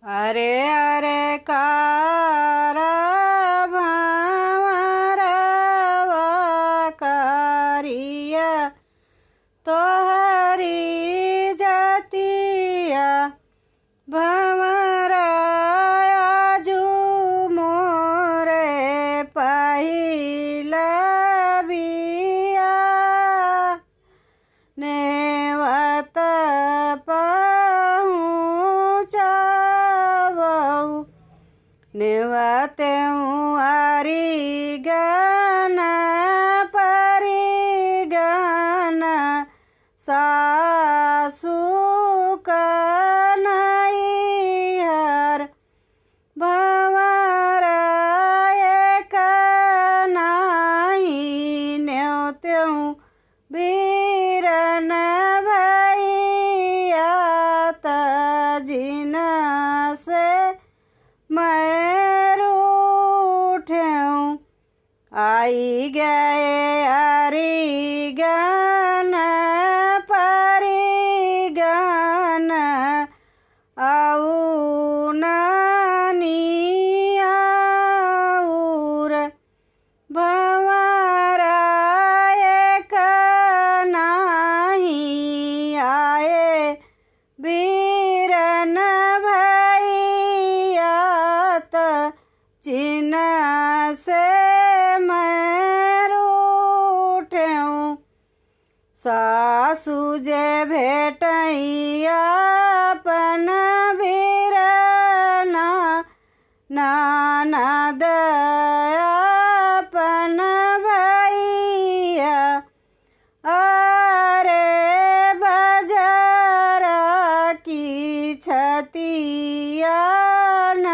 अरे अरे कार भंवरवा करिया तोहरी जतिया भंवरा आजू मोरे पहिला बिया नेवत पहुँचावऊ नेवते आरी गाना परी गाना सासू कन्हैहर भंवरा एक नाही न्योत्यों बीरन भैया तजिना से मैं रूठूं आई गए हरी गाना परी गाना आऊ नानी आऊर भंवरा एक नाही आए बीरन भैया चिन्ह से मैं रूठूं सासू जे भेटैया अपन बीरना ननद अपन भैया अरे बजर की छतिया न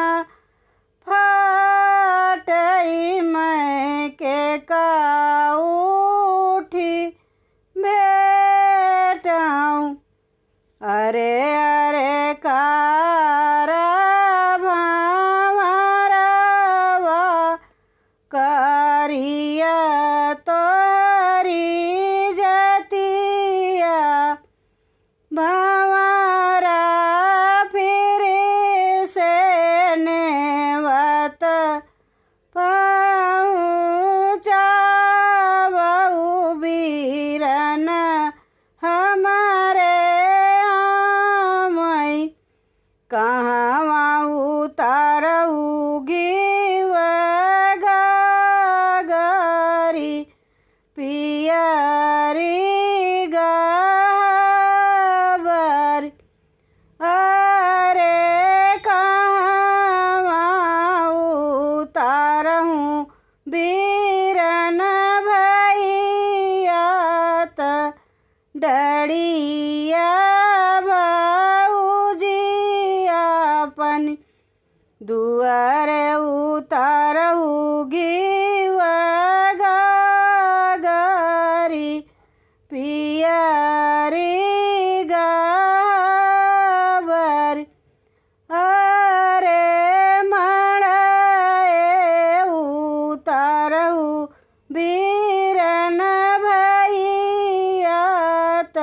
फाटई मैं के काउठी भेटाऊं अरे अरे कार भंवरवा करिया तोरी जतिया भंवरा फिर से नेवत पहुँचावऊ बीरन हमारे आमई कहवा उतारऊगी गागरी पियरी गहबर अरे कहवा उतारहूँ बीरन भैया त डड़िया भाऊजिया अपन दुआर उतारऊगी गागरी पियरी गहबर अरे मड़े उतारऊ बीरन भैया त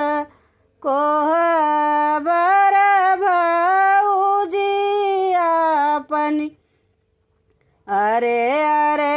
कोहबर भाऊजिया अपन अरे अरे